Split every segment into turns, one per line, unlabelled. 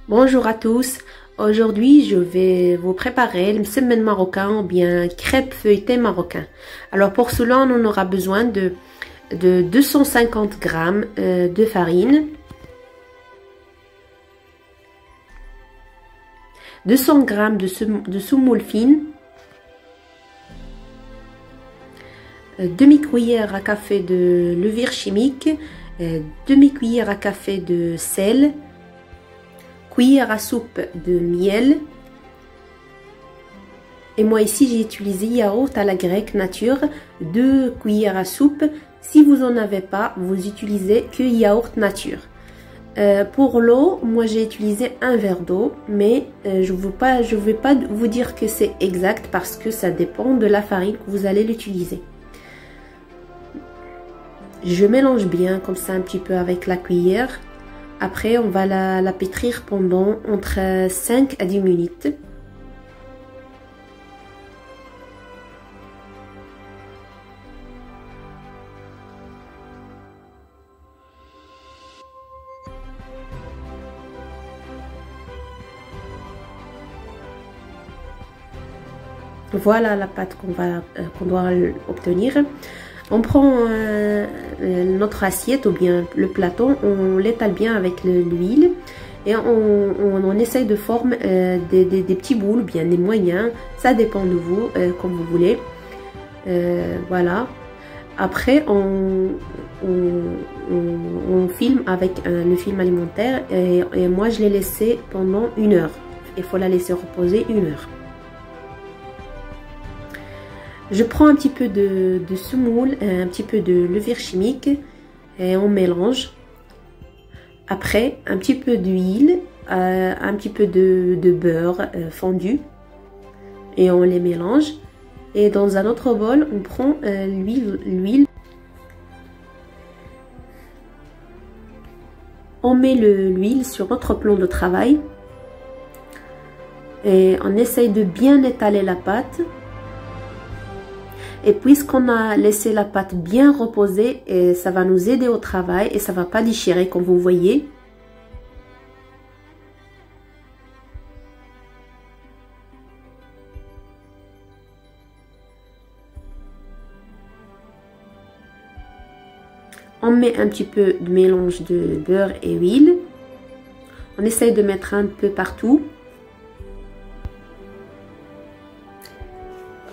Bonjour à tous. Aujourd'hui, je vais vous préparer le msemen marocain ou bien crêpe feuilletée marocain. Alors pour cela, on en aura besoin de 250 grammes de farine, 200 grammes de semoule fine, demi-cuillère à café de levure chimique, demi-cuillère à café de sel, cuillère à soupe de miel. Et moi ici j'ai utilisé yaourt à la grecque nature, 2 cuillères à soupe. Si vous en avez pas, vous utilisez que yaourt nature. Pour l'eau, moi j'ai utilisé un verre d'eau, mais je ne vais pas vous dire que c'est exact parce que ça dépend de la farine que vous allez l'utiliser. Je mélange bien comme ça un petit peu avec la cuillère. Après, on va la pétrir pendant entre 5 à 10 minutes. Voilà la pâte qu'on doit obtenir. On prend notre assiette ou bien le plateau, on l'étale bien avec l'huile et on essaye de former des petits boules, bien des moyens, ça dépend de vous, comme vous voulez. Voilà. Après, on filme avec le film alimentaire et moi je l'ai laissé pendant 1 heure. Il faut la laisser reposer 1 heure. Je prends un petit peu de semoule, un petit peu de levure chimique et on mélange. Après, un petit peu d'huile, un petit peu de beurre fondu et on les mélange. Et dans un autre bol, on prend l'huile. On met l'huile sur notre plan de travail et on essaye de bien étaler la pâte. Et puisqu'on a laissé la pâte bien reposer, et ça va nous aider au travail et ça va pas déchirer comme vous voyez. On met un petit peu de mélange de beurre et huile. On essaye de mettre un peu partout.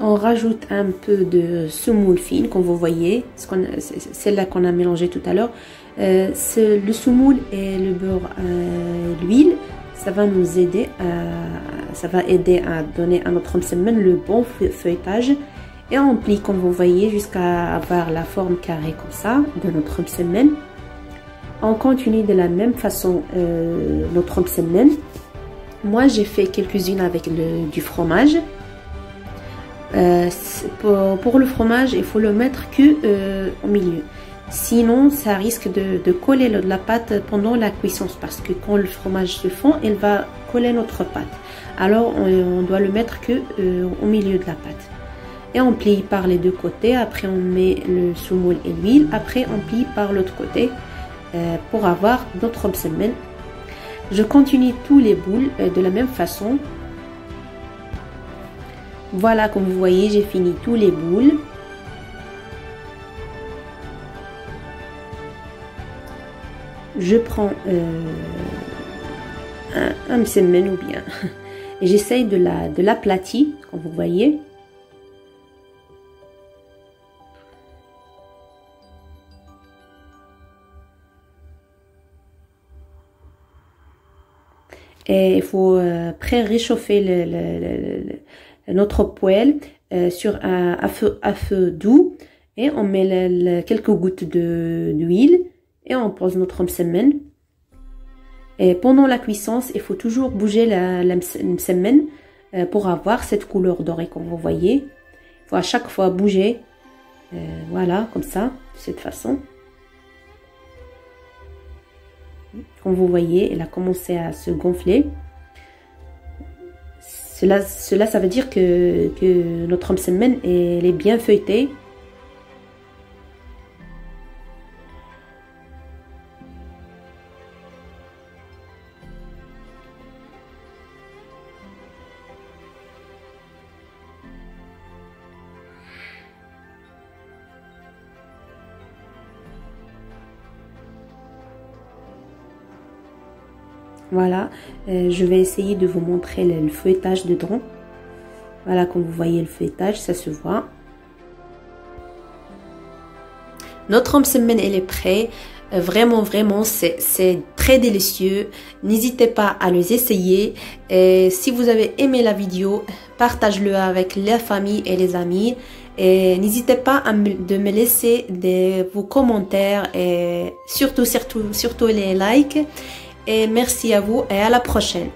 On rajoute un peu de semoule fine, comme vous voyez, celle-là qu'on a mélangée tout à l'heure. Le semoule et le beurre, l'huile, ça va nous aider à donner à notre msemen le bon feuilletage. Et on plie, comme vous voyez, jusqu'à avoir la forme carrée comme ça de notre msemen. On continue de la même façon notre msemen. Moi, j'ai fait quelques-unes avec du fromage. Pour le fromage, il faut le mettre que au milieu. Sinon, ça risque de coller la pâte pendant la cuisson parce que quand le fromage se fond, il va coller notre pâte. Alors, on doit le mettre que au milieu de la pâte. Et on plie par les deux côtés. Après, on met le semoule et l'huile. Après, on plie par l'autre côté pour avoir notre msemen. Je continue tous les boules de la même façon. Voilà, comme vous voyez, j'ai fini tous les boules. Je prends un msemen ou bien et j'essaye de l'aplatir, comme vous voyez. Et il faut pré-réchauffer notre poêle à feu doux et on met quelques gouttes d'huile et on pose notre msemen. Et pendant la cuisson, il faut toujours bouger la msemen pour avoir cette couleur dorée comme vous voyez. Il faut à chaque fois bouger, voilà, comme ça, de cette façon. Comme vous voyez, elle a commencé à se gonfler. Cela ça veut dire que notre msemen elle est bien feuilletée. Voilà, je vais essayer de vous montrer le feuilletage dedans. Voilà, comme vous voyez le feuilletage, ça se voit. Notre msemen, elle est prêt. Vraiment, c'est très délicieux. N'hésitez pas à les essayer. Et si vous avez aimé la vidéo, partage-le avec la famille et les amis. Et n'hésitez pas de me laisser vos commentaires et surtout les likes. Et merci à vous et à la prochaine.